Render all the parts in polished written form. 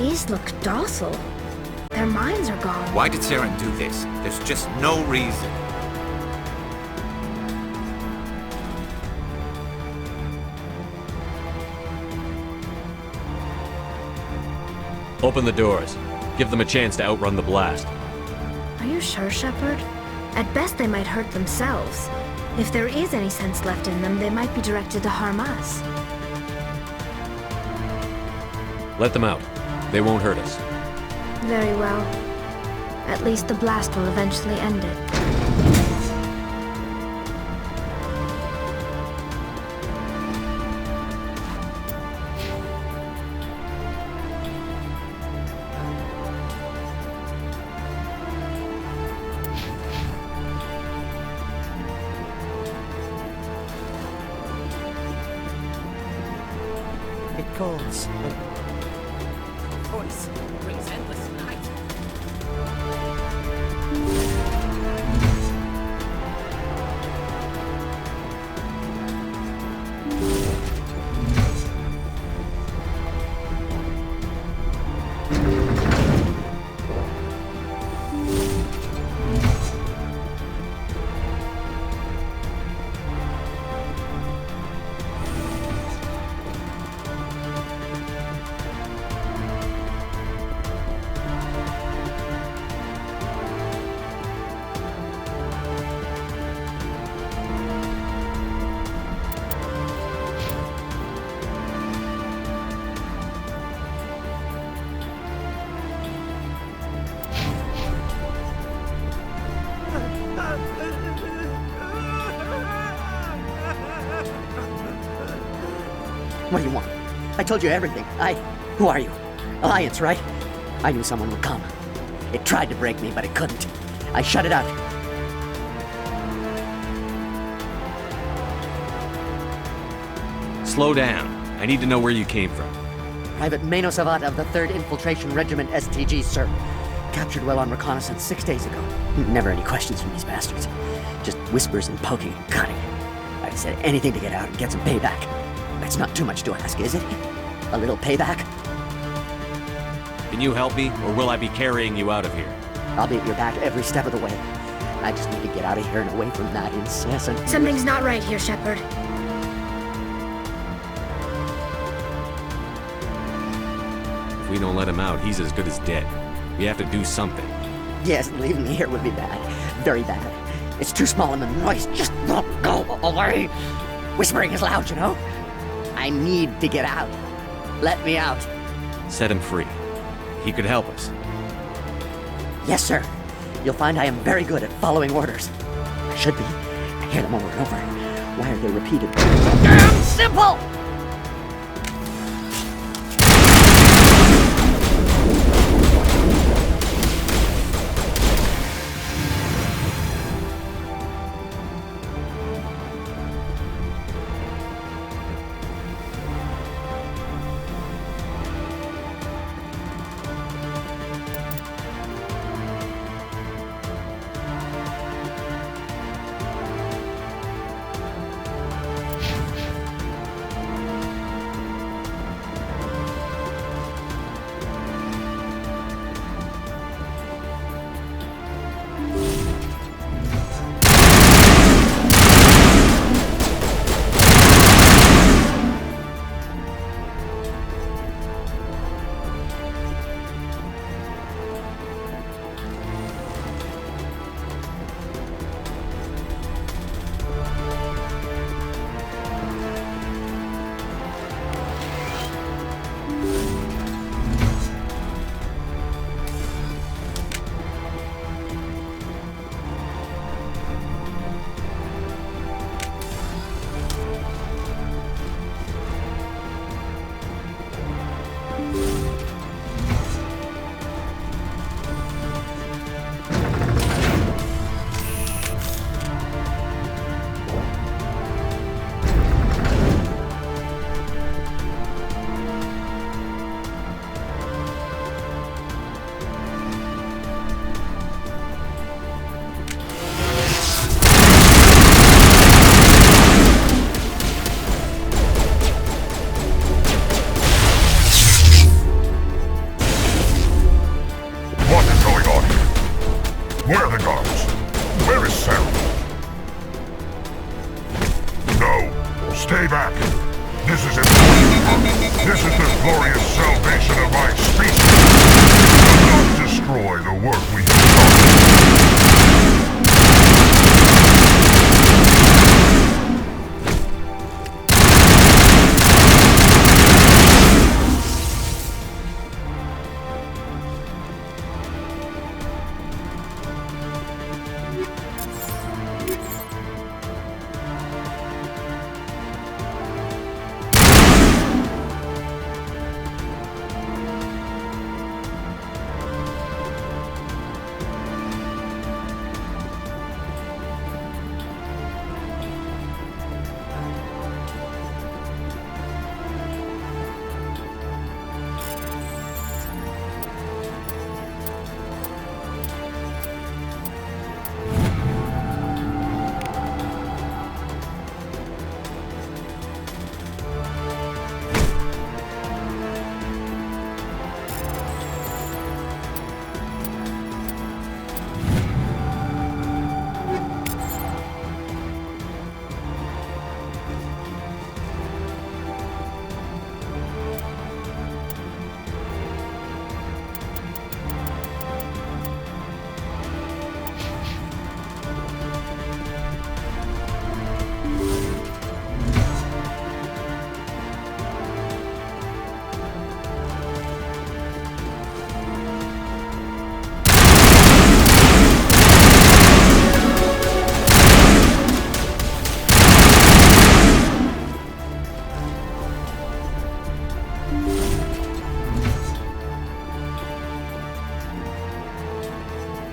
These look docile. Their minds are gone. Why did Saren do this? There's just no reason. Open the doors. Give them a chance to outrun the blast. Are you sure, Shepard? At best, they might hurt themselves. If there is any sense left in them, they might be directed to harm us. Let them out. They won't hurt us. Very well. At least the blast will eventually end it. It calls. Voice brings endless night. What do you want? I told you everything. Who are you? Alliance, right? I knew someone would come. It tried to break me, but it couldn't. I shut it out. Slow down. I need to know where you came from. Private Mano Savat of the 3rd Infiltration Regiment STG, sir. Captured while on reconnaissance 6 days ago. Never any questions from these bastards. Just whispers and poking and cutting. I said anything to get out and get some payback. That's not too much to ask, is it? A little payback? Can you help me, or will I be carrying you out of here? I'll be at your back every step of the way. I just need to get out of here and away from that incessant... Something's not right here, Shepard. If we don't let him out, he's as good as dead. We have to do something. Yes, leaving me here would be bad. Very bad. It's too small and the noise just won't go away. Whispering is loud, you know? I need to get out. Let me out. Set him free. He could help us. Yes, sir. You'll find I am very good at following orders. I should be. I hear them over and over. Why are they repeated? Damn simple! Stay back. This is important. This is the glorious salvation of my species. Do not destroy the work we have done.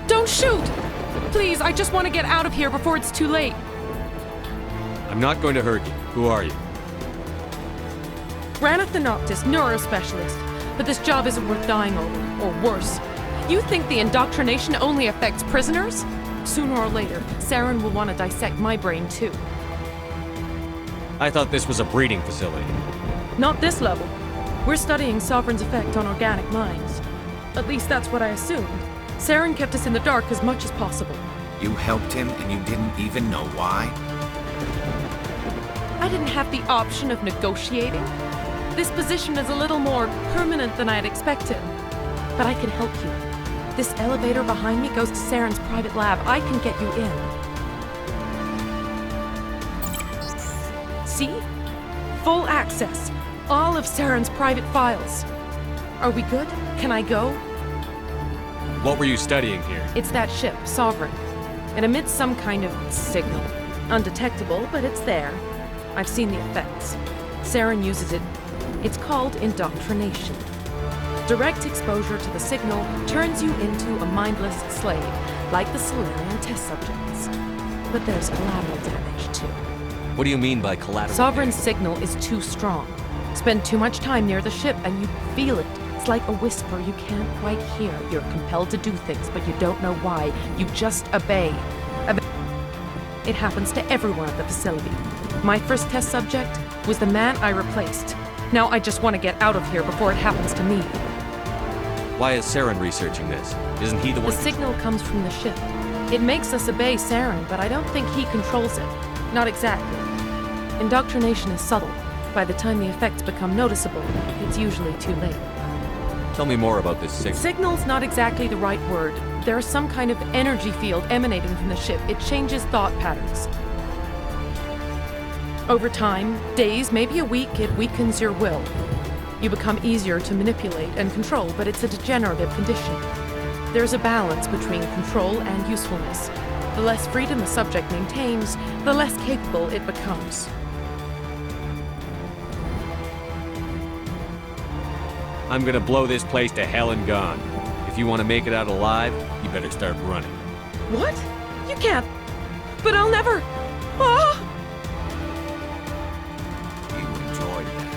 Don't shoot! Please, I just want to get out of here before it's too late. I'm not going to hurt you. Who are you? Ranith the Noctis, neurospecialist. But this job isn't worth dying over, or worse. You think the indoctrination only affects prisoners? Sooner or later, Saren will want to dissect my brain too. I thought this was a breeding facility. Not this level. We're studying Sovereign's effect on organic minds. At least that's what I assumed. Saren kept us in the dark as much as possible. You helped him and you didn't even know why? I didn't have the option of negotiating. This position is a little more permanent than I had expected. But I can help you. This elevator behind me goes to Saren's private lab. I can get you in. See? Full access. All of Saren's private files. Are we good? Can I go? What were you studying here? It's that ship, Sovereign. It emits some kind of signal. Undetectable, but it's there. I've seen the effects. Saren uses it. It's called indoctrination. Direct exposure to the signal turns you into a mindless slave, like the Solarian test subjects. But there's collateral damage, too. What do you mean by collateral? Sovereign's signal is too strong. Spend too much time near the ship and you feel it. It's like a whisper you can't quite hear. You're compelled to do things, but you don't know why. You just obey. It happens to everyone at the facility. My first test subject was the man I replaced. Now I just want to get out of here before it happens to me. Why is Saren researching this? Isn't he the one? The signal comes from the ship. It makes us obey Saren, but I don't think he controls it. Not exactly. Indoctrination is subtle. By the time the effects become noticeable, it's usually too late. Tell me more about this signal. Signal's not exactly the right word. There's some kind of energy field emanating from the ship. It changes thought patterns. Over time, days, maybe a week, it weakens your will. You become easier to manipulate and control, but it's a degenerative condition. There's a balance between control and usefulness. The less freedom the subject maintains, the less capable it becomes. I'm gonna blow this place to hell and gone. If you want to make it out alive, you better start running. What? You can't. But I'll never. Ah! You enjoyed that.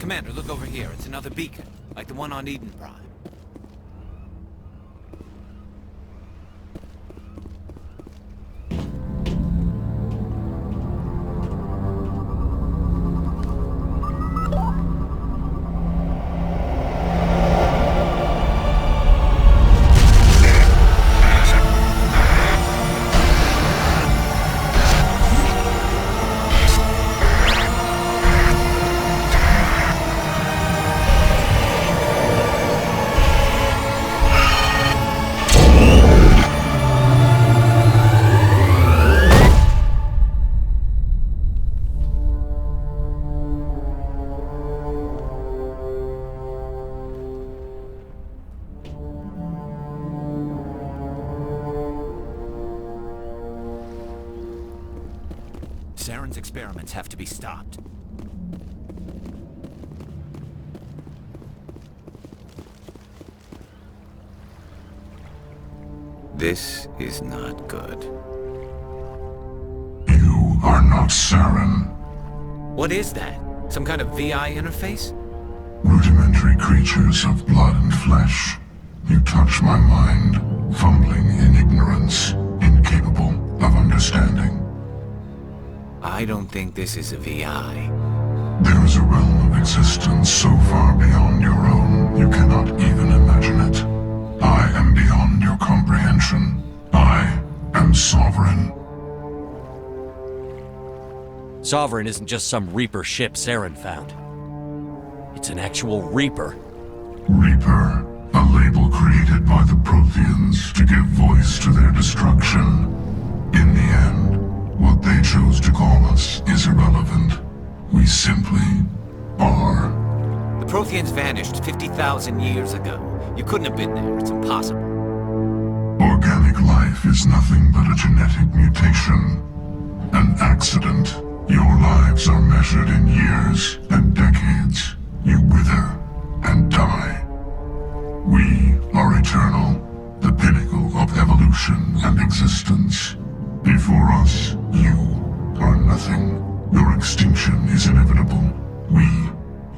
Commander, look over here. It's another beacon, like the one on Eden Prime. Saren's experiments have to be stopped. This is not good. You are not Saren. What is that? Some kind of VI interface? Rudimentary creatures of blood and flesh. You touch my mind, fumbling in ignorance, incapable of understanding. I don't think this is a VI. There is a realm of existence so far beyond your own, you cannot even imagine it. I am beyond your comprehension. I am sovereign. Sovereign isn't just some Reaper ship Saren found. It's an actual Reaper. Reaper, a label created by the Protheans to give voice to their destruction. In the end, what they chose to call us is irrelevant. We simply are. The Protheans vanished 50,000 years ago. You couldn't have been there. It's impossible. Organic life is nothing but a genetic mutation. An accident. Your lives are measured in years and decades. You wither and die. We are eternal, the pinnacle of evolution and existence. Before us, you are nothing. Your extinction is inevitable. We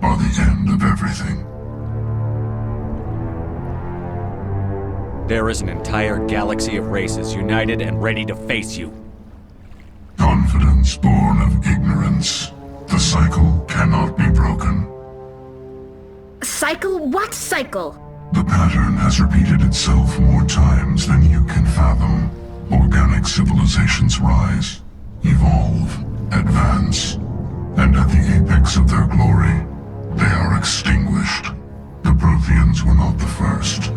are the end of everything. There is an entire galaxy of races united and ready to face you. Confidence born of ignorance. The cycle cannot be broken. Cycle? What cycle? The pattern has repeated itself more times than you can fathom. Organic civilizations rise, evolve, advance, and at the apex of their glory, they are extinguished. The Protheans were not the first.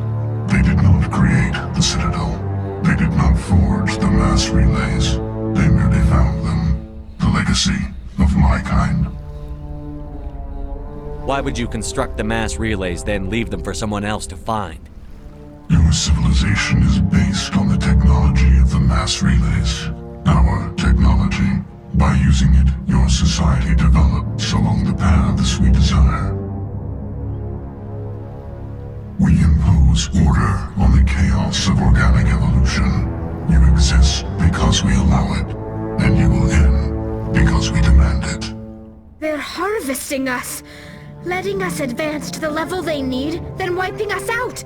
They did not create the Citadel. They did not forge the mass relays. They merely found them. The legacy of my kind. Why would you construct the mass relays, then leave them for someone else to find? Your civilization is based on the technology of the mass relays. Our technology. By using it, your society develops along the paths we desire. We impose order on the chaos of organic evolution. You exist because we allow it, and you will end because we demand it. They're harvesting us, letting us advance to the level they need, then wiping us out.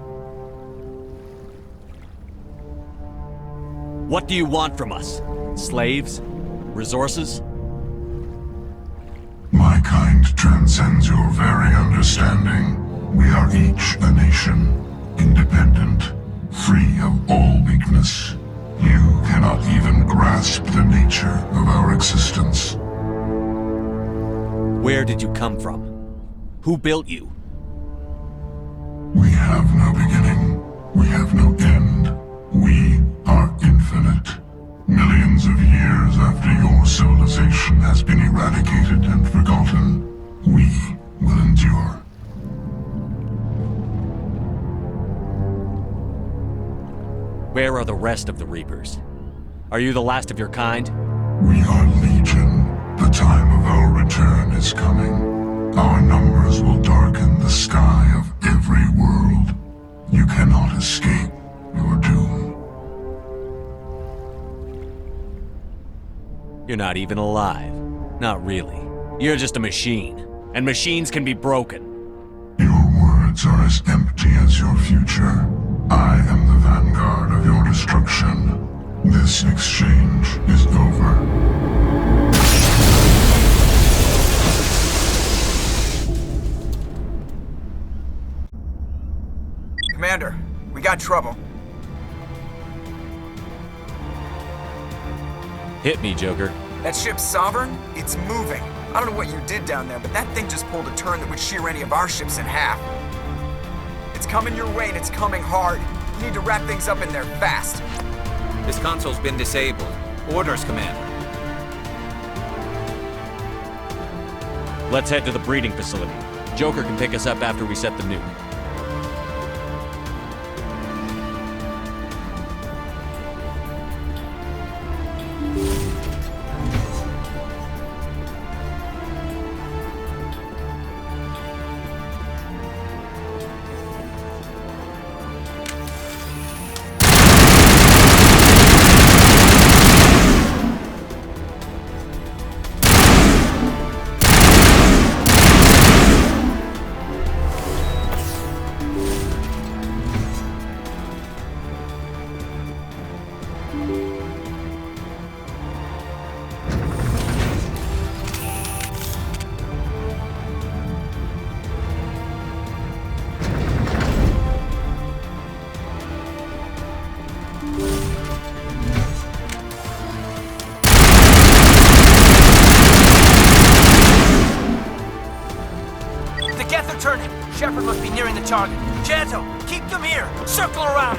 What do you want from us? Slaves? Resources? My kind transcends your very understanding. We are each a nation, independent, free of all weakness. You cannot even grasp the nature of our existence. Where did you come from? Who built you? We have no beginning. We have no end. We are infinite. Millions of years after your civilization has been eradicated and forgotten, we will endure. Where are the rest of the Reapers? Are you the last of your kind? We are Legion. The time of our return is coming. Our numbers will darken the sky of every world. You cannot escape your doom. You're not even alive. Not really. You're just a machine. And machines can be broken. Your words are as empty as your future. I am the vanguard of your destruction. This exchange is over. Commander, we got trouble. Hit me, Joker. That ship's Sovereign? It's moving. I don't know what you did down there, but that thing just pulled a turn that would shear any of our ships in half. It's coming your way and it's coming hard. You need to wrap things up in there fast. This console's been disabled. Orders, Commander. Let's head to the breeding facility. Joker can pick us up after we set the nuke. returning. Shepard must be nearing the target. Janto, keep them here. Circle around.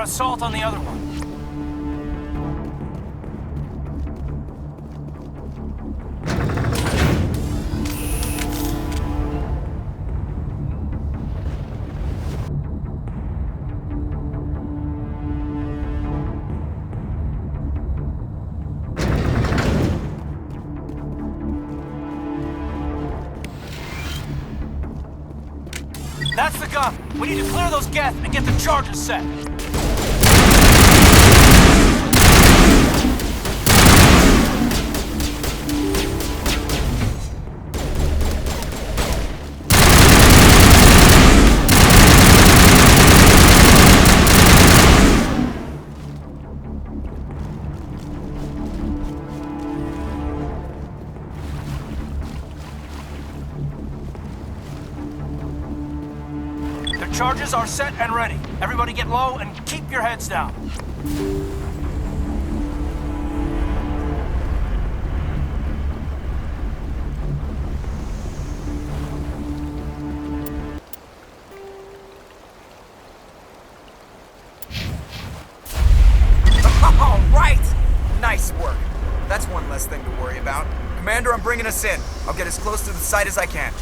assault on the other one. That's the gun. We need to clear those Geth and get the charges set. Charges are set and ready. Everybody get low and keep your heads down. All right! Nice work. That's one less thing to worry about. Commander, I'm bringing us in. I'll get as close to the site as I can.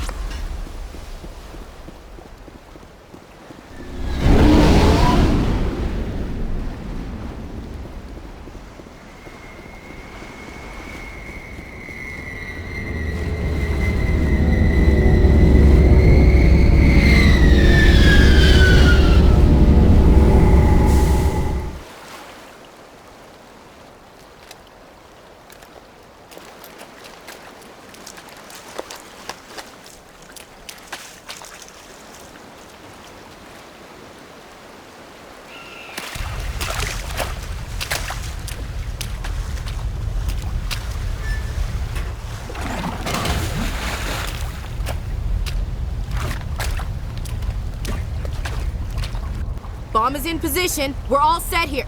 Bomb is in position. We're all set here.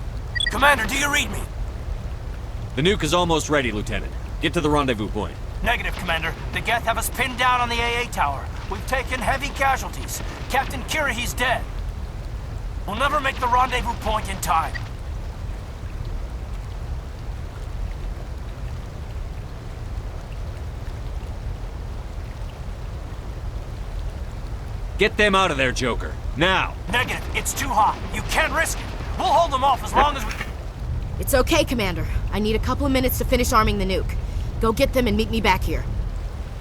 Commander, do you read me? The nuke is almost ready, Lieutenant. Get to the rendezvous point. Negative, Commander. The Geth have us pinned down on the AA tower. We've taken heavy casualties. Captain Kirahi's dead. We'll never make the rendezvous point in time. Get them out of there, Joker. Now! Negative. It's too hot. You can't risk it. We'll hold them off as long as we... It's okay, Commander. I need a couple of minutes to finish arming the nuke. Go get them and meet me back here.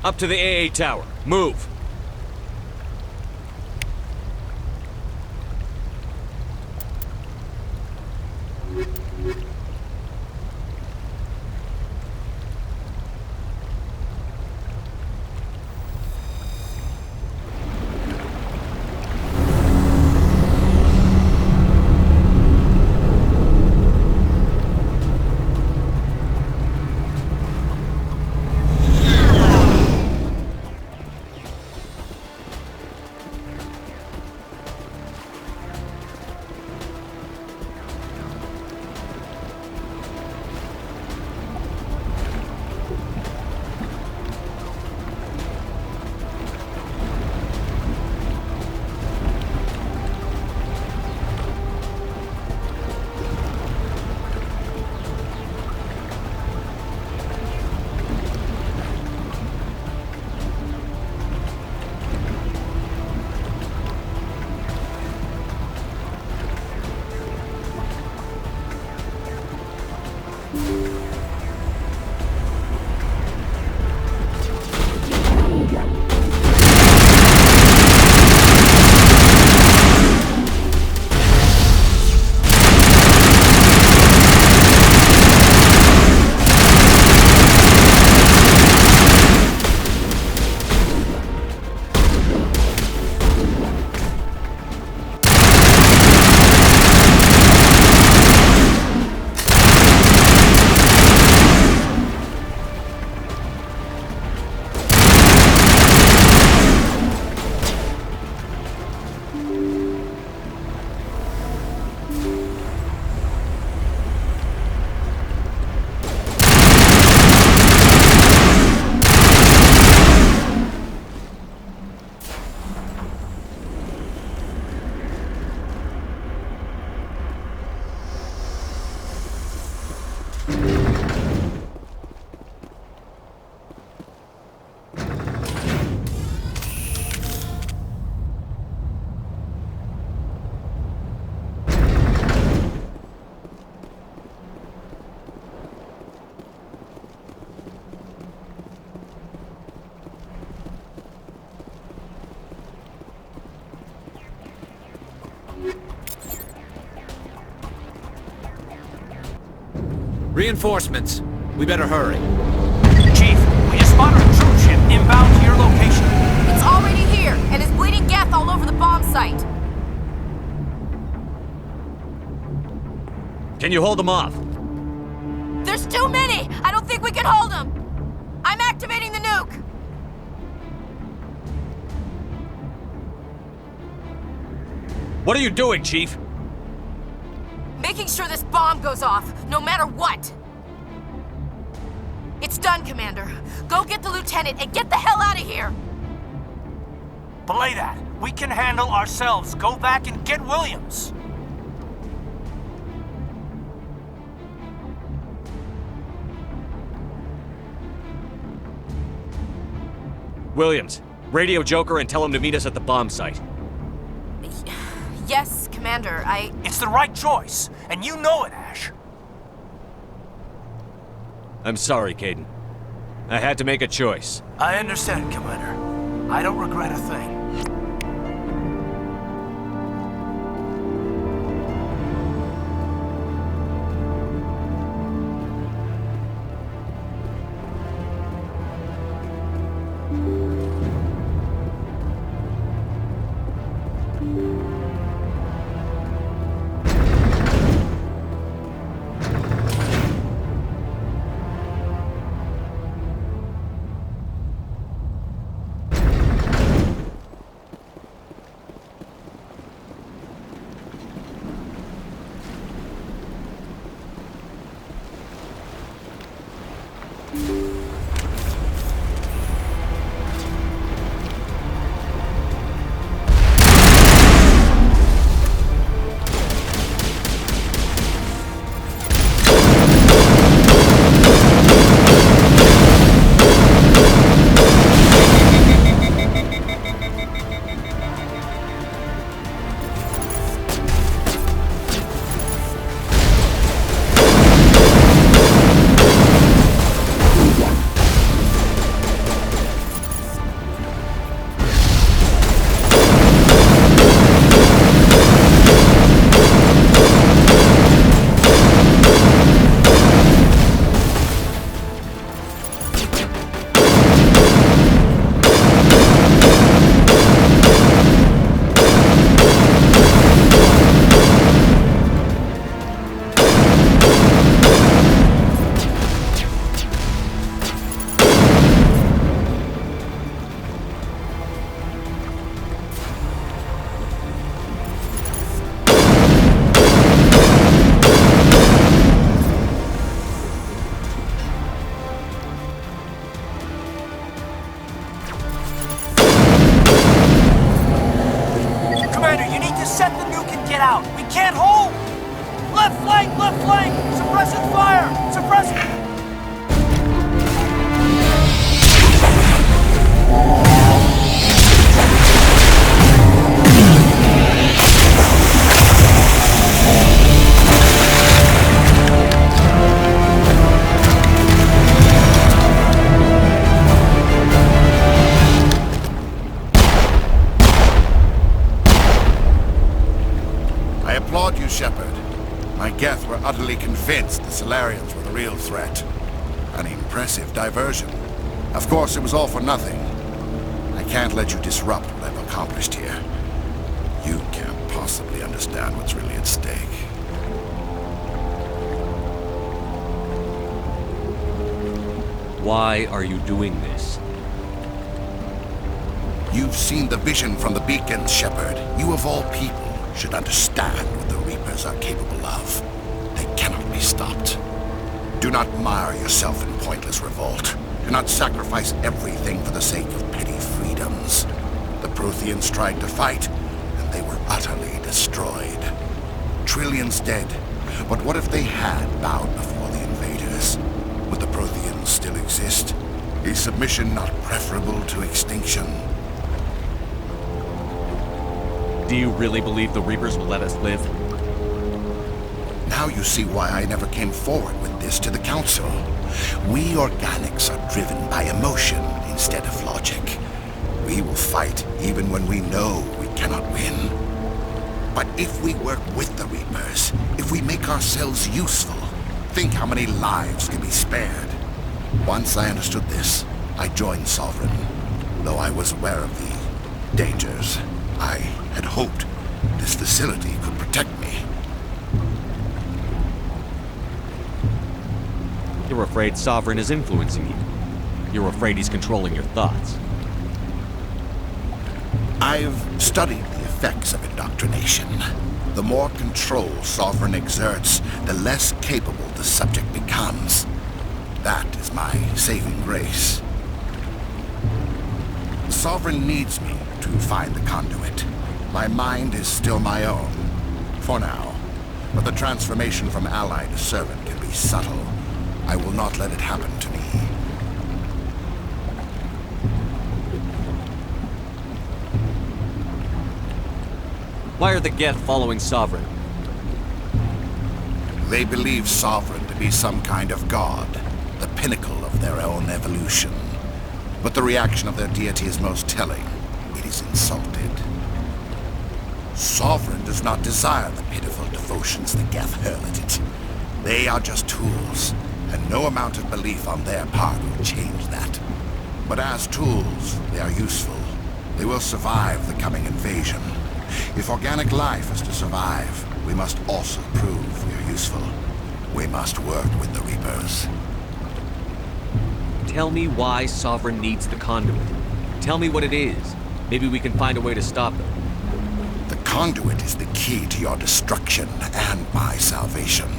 Up to the AA tower. Move! Reinforcements. We better hurry. Chief, we just spotted a troop ship inbound to your location. It's already here, and is bleeding Geth all over the bomb site. Can you hold them off? There's too many! I don't think we can hold them! I'm activating the nuke! What are you doing, Chief? Making sure this bomb goes off, no matter what! It's done, Commander. Go get the lieutenant and get the hell out of here! Belay that. We can handle ourselves. Go back and get Williams. Williams, radio Joker and tell him to meet us at the bomb site. Yes, Commander, It's the right choice, and you know it, Ash. I'm sorry, Kaidan. I had to make a choice. I understand, Commander. I don't regret a thing. Suppressing fire! Suppressing... I applaud you, Shepard. My Geth were utterly convinced the Salarians were the real threat. An impressive diversion. Of course, it was all for nothing. I can't let you disrupt what I've accomplished here. You can't possibly understand what's really at stake. Why are you doing this? You've seen the vision from the beacons, Shepard. You of all people should understand what the Reapers are capable of. They cannot be stopped. Do not mire yourself in pointless revolt. Do not sacrifice everything for the sake of petty freedoms. The Protheans tried to fight, and they were utterly destroyed. Trillions dead, but what if they had bowed before the invaders? Would the Protheans still exist? Is submission not preferable to extinction? Do you really believe the Reapers will let us live? Now you see why I never came forward with this to the Council. We organics are driven by emotion instead of logic. We will fight even when we know we cannot win. But if we work with the Reapers, if we make ourselves useful, think how many lives can be spared. Once I understood this, I joined Sovereign. Though I was aware of the dangers, I had hoped this facility could protect me. You're afraid Sovereign is influencing you. You're afraid he's controlling your thoughts. I've studied the effects of indoctrination. The more control Sovereign exerts, the less capable the subject becomes. That is my saving grace. Sovereign needs me to find the conduit. My mind is still my own, for now. But the transformation from ally to servant can be subtle. I will not let it happen to me. Why are the Geth following Sovereign? They believe Sovereign to be some kind of god, the pinnacle of their own evolution. But the reaction of their deity is most telling. It is insulted. Sovereign does not desire the pitiful devotions the Geth hurl at it. They are just tools, and no amount of belief on their part will change that. But as tools, they are useful. They will survive the coming invasion. If organic life is to survive, we must also prove we are useful. We must work with the Reapers. Tell me why Sovereign needs the conduit. Tell me what it is. Maybe we can find a way to stop them. The conduit is the key to your destruction and my salvation.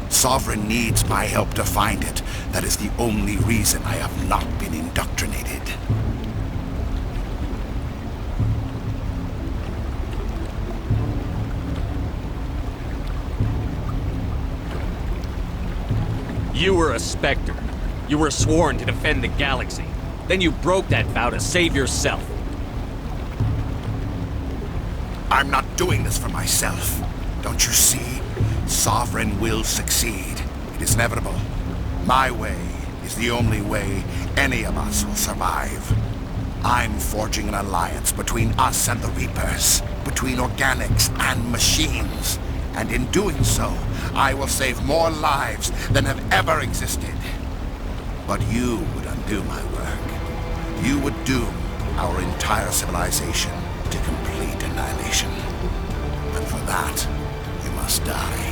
Sovereign needs my help to find it. That is the only reason I have not been indoctrinated. You were a Spectre. You were sworn to defend the galaxy. Then you broke that vow to save yourself. I'm not doing this for myself. Don't you see? Sovereign will succeed. It is inevitable. My way is the only way any of us will survive. I'm forging an alliance between us and the Reapers, between organics and machines. And in doing so, I will save more lives than have ever existed. But you would undo my work. You would doom our entire civilization to complete annihilation. And for that, you must die.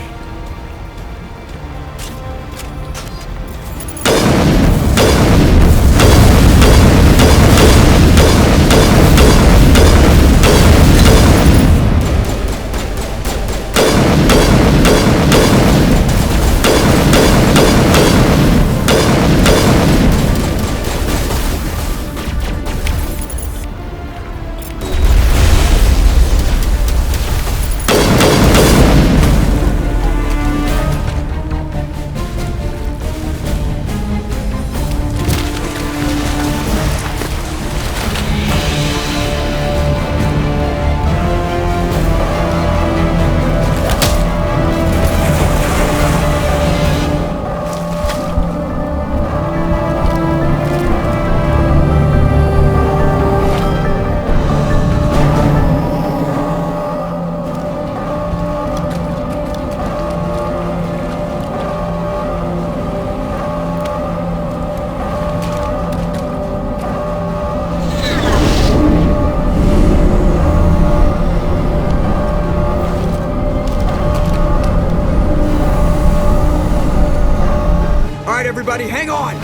Everybody, hang on!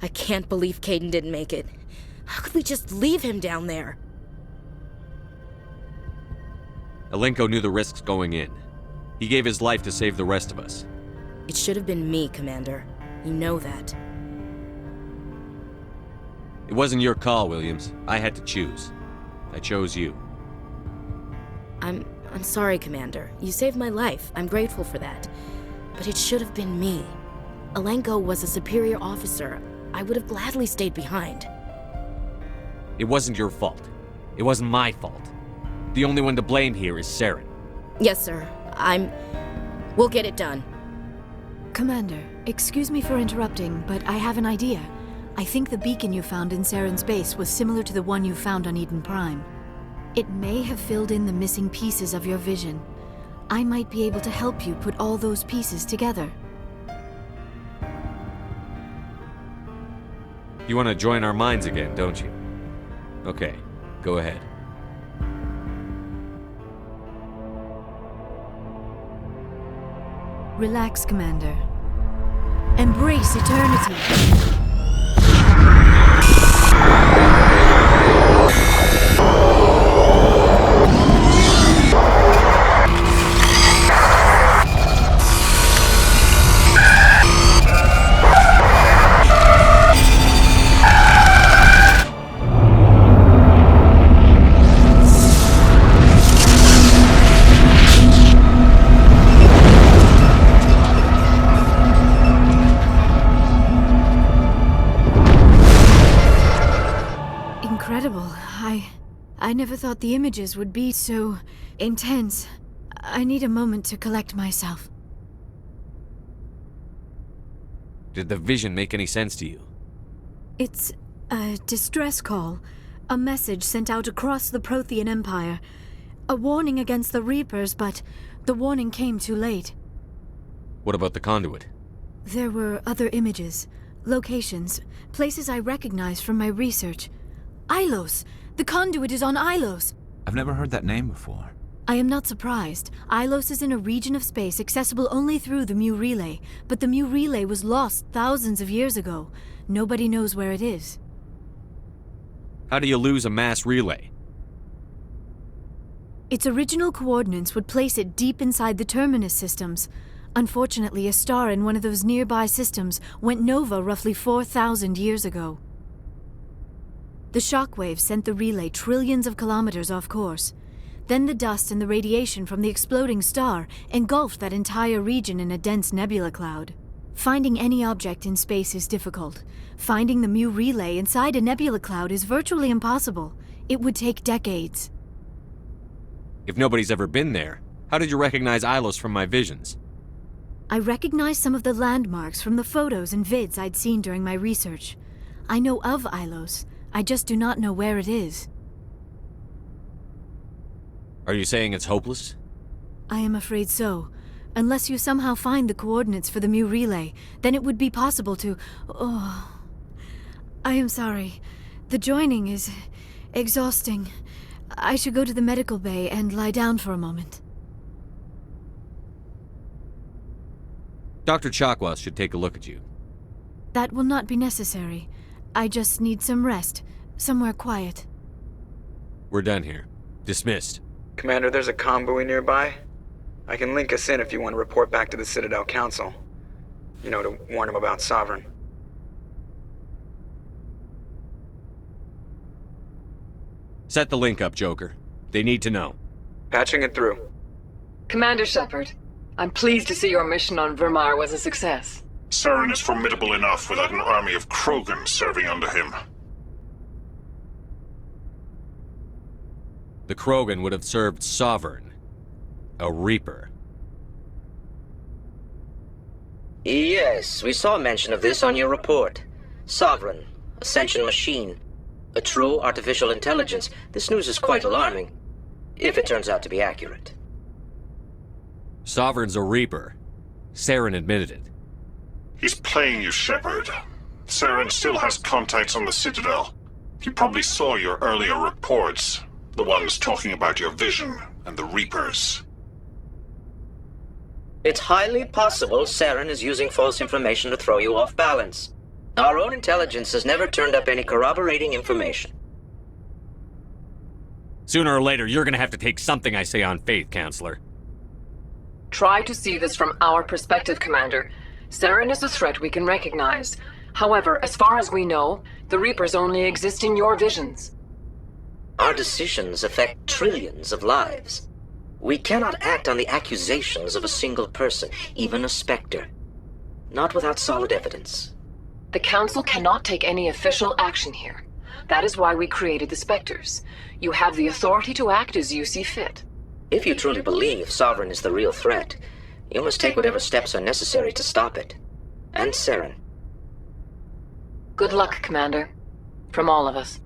I can't believe Kaidan didn't make it. How could we just leave him down there? Alenko knew the risks going in. He gave his life to save the rest of us. It should have been me, Commander. You know that. It wasn't your call, Williams. I had to choose. I chose you. I'm sorry, Commander. You saved my life. I'm grateful for that. But it should have been me. Alenko was a superior officer. I would have gladly stayed behind. It wasn't your fault. It wasn't my fault. The only one to blame here is Saren. Yes, sir. We'll get it done. Commander, excuse me for interrupting, but I have an idea. I think the beacon you found in Saren's base was similar to the one you found on Eden Prime. It may have filled in the missing pieces of your vision. I might be able to help you put all those pieces together. You want to join our minds again, don't you? Okay, go ahead. Relax, Commander. Embrace eternity. Incredible. I never thought the images would be so intense. I need a moment to collect myself. Did the vision make any sense to you? It's a distress call. A message sent out across the Prothean Empire. A warning against the Reapers, but the warning came too late. What about the conduit? There were other images, locations, places I recognized from my research. Ilos! The conduit is on Ilos! I've never heard that name before. I am not surprised. Ilos is in a region of space accessible only through the Mu Relay, but the Mu Relay was lost thousands of years ago. Nobody knows where it is. How do you lose a mass relay? Its original coordinates would place it deep inside the Terminus systems. Unfortunately, a star in one of those nearby systems went nova roughly 4,000 years ago. The shockwave sent the relay trillions of kilometers off course. Then the dust and the radiation from the exploding star engulfed that entire region in a dense nebula cloud. Finding any object in space is difficult. Finding the Mu Relay inside a nebula cloud is virtually impossible. It would take decades. If nobody's ever been there, how did you recognize Ilos from my visions? I recognized some of the landmarks from the photos and vids I'd seen during my research. I know of Ilos. I just do not know where it is. Are you saying it's hopeless? I am afraid so. Unless you somehow find the coordinates for the Mu Relay, then it would be possible to... Oh... I am sorry. The joining is... exhausting. I should go to the medical bay and lie down for a moment. Dr. Chakwas should take a look at you. That will not be necessary. I just need some rest. Somewhere quiet. We're done here. Dismissed. Commander, there's a convoy nearby. I can link us in if you want to report back to the Citadel Council. You know, to warn them about Sovereign. Set the link up, Joker. They need to know. Patching it through. Commander Shepard, I'm pleased to see your mission on Vermar was a success. Saren is formidable enough without an army of Krogan serving under him. The Krogan would have served Sovereign. A Reaper. Yes, we saw mention of this on your report. Sovereign, Ascension machine. A true artificial intelligence. This news is quite alarming, if it turns out to be accurate. Sovereign's a Reaper. Saren admitted it. He's playing you, Shepard. Saren still has contacts on the Citadel. He probably saw your earlier reports. The ones talking about your vision and the Reapers. It's highly possible Saren is using false information to throw you off balance. Our own intelligence has never turned up any corroborating information. Sooner or later, you're gonna have to take something I say on faith, Counselor. Try to see this from our perspective, Commander. Saren is a threat we can recognize. However, as far as we know, the Reapers only exist in your visions. Our decisions affect trillions of lives. We cannot act on the accusations of a single person, even a Spectre. Not without solid evidence. The Council cannot take any official action here. That is why we created the Spectres. You have the authority to act as you see fit. If you truly believe Sovereign is the real threat, You must take whatever steps are necessary to stop it. And Saren. Good luck, Commander. From all of us.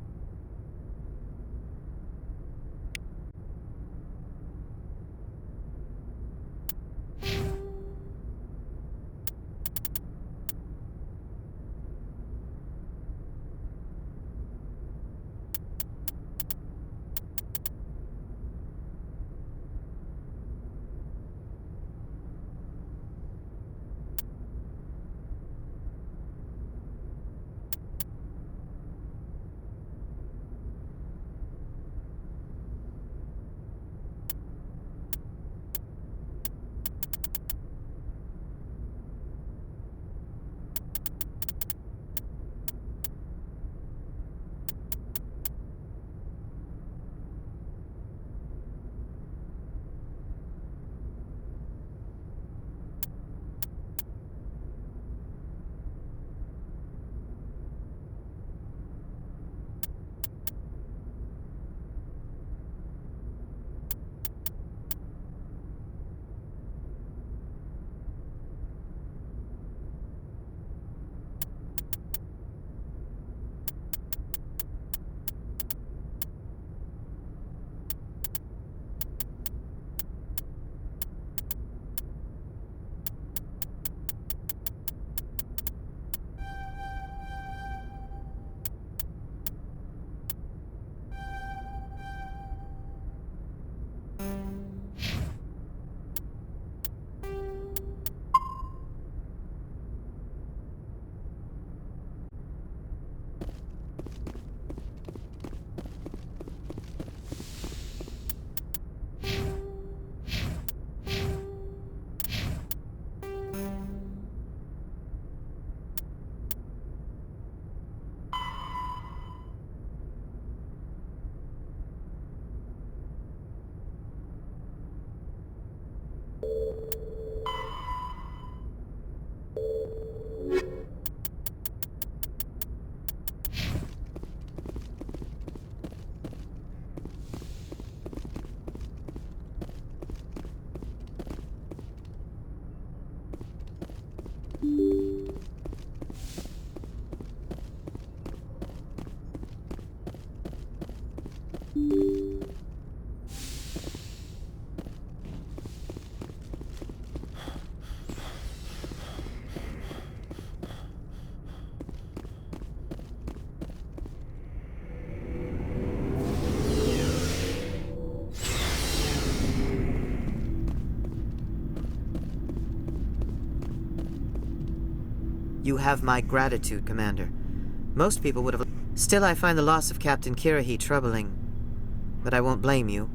You have my gratitude, Commander. Most people would have... Still, I find the loss of Captain Kirrahe troubling. But I won't blame you.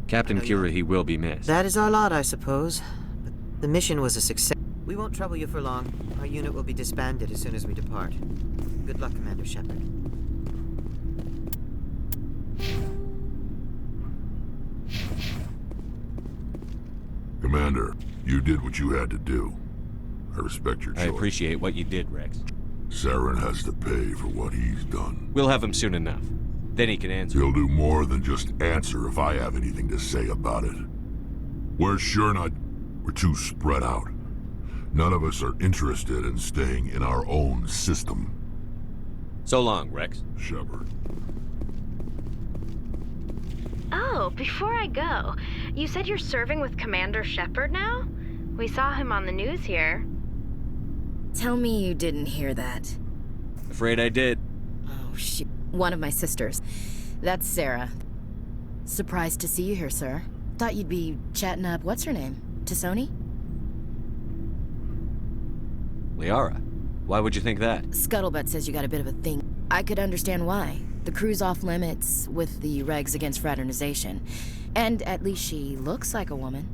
Captain Kirrahe will be missed. That is our lot, I suppose. But the mission was a success. We won't trouble you for long. Our unit will be disbanded as soon as we depart. Good luck, Commander Shepard. Commander, you did what you had to do. I respect your choice. I appreciate what you did, Rex. Saren has to pay for what he's done. We'll have him soon enough. Then he can answer. He'll do more than just answer if I have anything to say about it. We're sure not... We're too spread out. None of us are interested in staying in our own system. So long, Rex. Shepard. Oh, before I go, you said you're serving with Commander Shepard now? We saw him on the news here. Tell me you didn't hear that. Afraid I did. Oh, shit. One of my sisters. That's Sarah. Surprised to see you here, sir. Thought you'd be chatting up, what's her name? T'Soni? Liara. Why would you think that? Scuttlebutt says you got a bit of a thing. I could understand why. The crew's off limits with the regs against fraternization. And at least she looks like a woman.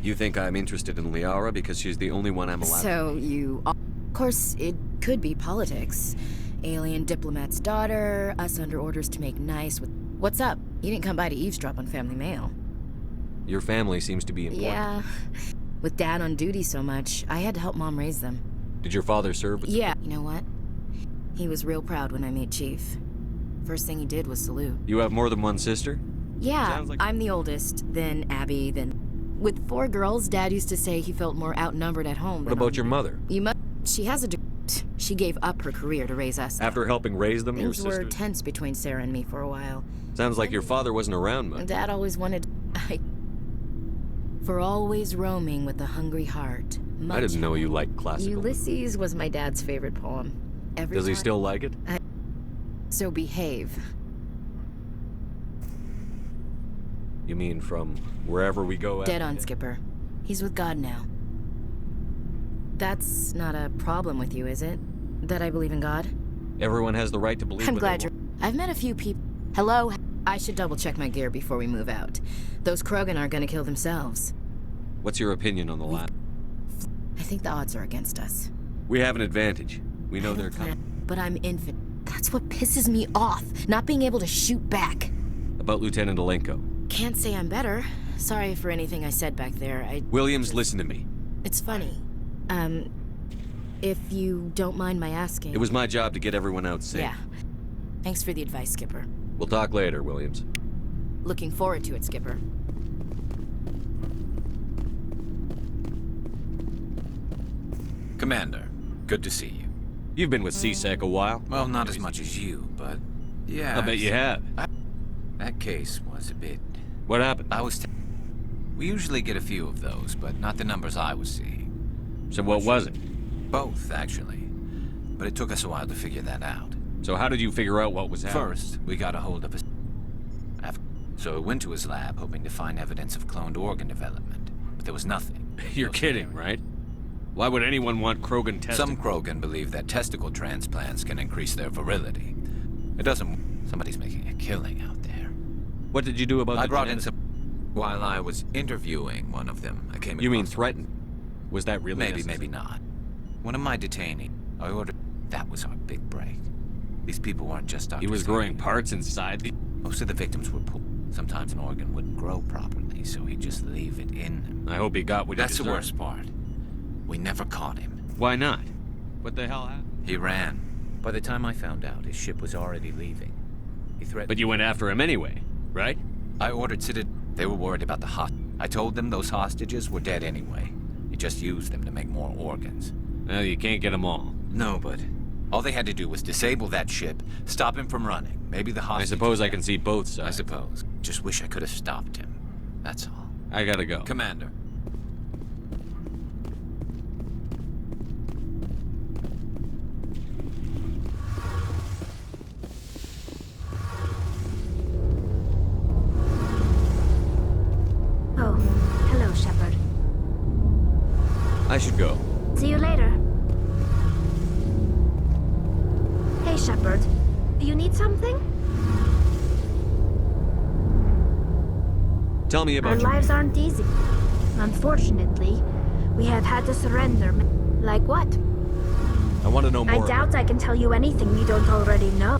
You think I'm interested in Liara because she's the only one I'm allowed So you... Of course, it could be politics. Alien diplomat's daughter, us under orders to make nice with... What's up? You didn't come by to eavesdrop on family mail. Your family seems to be important. Yeah. With Dad on duty so much, I had to help Mom raise them. Did your father serve with... Yeah. You know what? He was real proud when I made Chief. First thing he did was salute. You have more than one sister? Yeah, I'm the oldest, then Abby, then... With 4 girls, Dad used to say he felt more outnumbered at home. What about your mother? She has a She gave up her career to raise us. After helping raise them, your Things were sisters? tense between Sarah and me for a while. Sounds like your father wasn't around much. Dad always wanted... For always roaming with a hungry heart. I didn't know you liked classical. Ulysses was my dad's favorite poem. Does he still like it? So behave. You mean from wherever we go Dead on, Skipper. He's with God now. That's not a problem with you, is it? That I believe in God? Everyone has the right to believe I'm what glad they you're... I've met a few people... Hello? I should double check my gear before we move out. Those Krogan aren't gonna kill themselves. What's your opinion on the lab? I think the odds are against us. We have an advantage. We know they're coming. But I'm infant. That's what pisses me off. Not being able to shoot back. About Lieutenant Alenko. Can't say I'm better. Sorry for anything I said back there. Williams, listen to me. It's funny. If you don't mind my asking... It was my job to get everyone out safe. Yeah. Thanks for the advice, Skipper. We'll talk later, Williams. Looking forward to it, Skipper. Commander, good to see you. You've been with CSEC a while? Well, not as much as you, but yeah. I bet you have. That case was a bit... What happened? We usually get a few of those, but not the numbers I was seeing. So what was it? Both, actually. But it took us a while to figure that out. So how did you figure out what was happening? First, we got a hold of so we went to his lab hoping to find evidence of cloned organ development, but there was nothing. You're kidding, right? Why would anyone want Krogan testicles? Some Krogan believe that testicle transplants can increase their virility. It doesn't... Somebody's making a killing out there. What did you do about I the brought in some... While I was interviewing one of them, I came across... You mean threatened? Was that really Maybe, necessary? maybe not. One of my detainees, I ordered... That was our big break. These people weren't just doctors. He was growing parts inside the... Most of the victims were poor. Sometimes an organ wouldn't grow properly, so he'd just leave it in them. I hope he got what he That's the deserved. worst part. We never caught him. Why not? What the hell happened? He ran. By the time I found out, his ship was already leaving. He threatened... But you went after him anyway, right? I ordered They were worried about the I told them those hostages were dead anyway. He just used them to make more organs. Well, you can't get them all. No, but all they had to do was disable that ship, stop him from running. Maybe the hostages... I suppose I can see both sides. I suppose. Just wish I could have stopped him. That's all. I gotta go. Commander. Oh, hello, Shepard. I should go. See you later. Hey, Shepard. Do you need something? Tell me Our about lives aren't easy. Unfortunately, we have had to surrender. Like what? I want to know more. I doubt I can tell you anything you don't already know.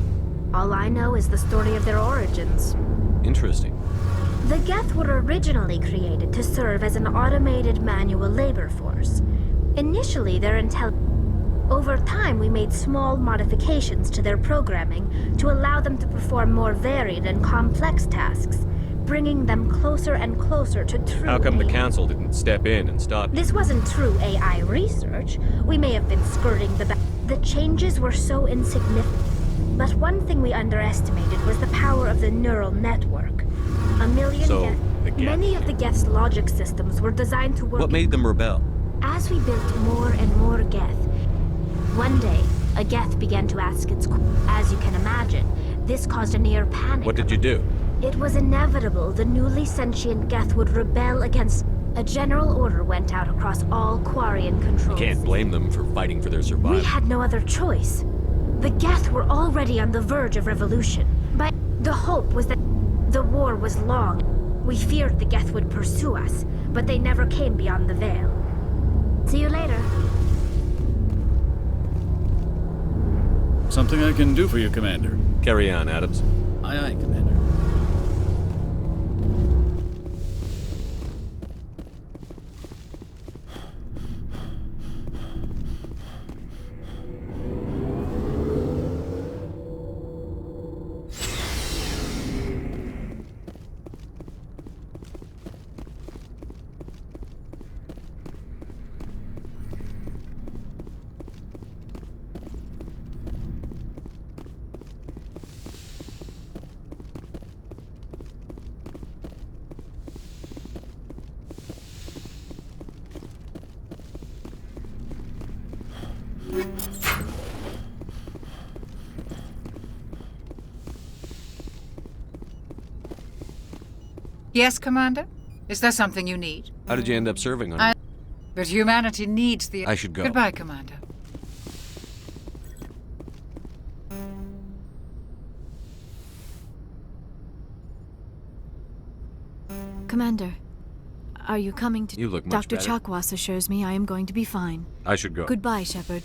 All I know is the story of their origins. Interesting. The Geth were originally created to serve as an automated manual labor force. Initially, their Over time, we made small modifications to their programming to allow them to perform more varied and complex tasks, bringing them closer and closer to true How come the AI. Council didn't step in and stop you? This wasn't true AI research. We may have been skirting the changes were so insignificant. But one thing we underestimated was the power of the neural network. A million So, Geth. the Geth. Many of the Geth's logic systems were designed to work. What made them rebel? As we built more and more Geth, one day, a Geth began to ask its as you can imagine, this caused a near panic. What did you do? It was inevitable the newly sentient Geth would rebel against... A general order went out across all Quarian You controls. can't blame them for fighting for their survival. We had no other choice. The Geth were already on the verge of revolution, but the hope was that the war was long. We feared the Geth would pursue us, but they never came beyond the veil. See you later. Something I can do for you, Commander. Carry on, Adams. Aye, aye, Commander. Yes, Commander? Is there something you need? How did you end up serving on it? But humanity needs the... I should go. Goodbye, Commander. Commander, are you coming to... You look much Dr. better. Chakwas assures me I am going to be fine. I should go. Goodbye, Shepard.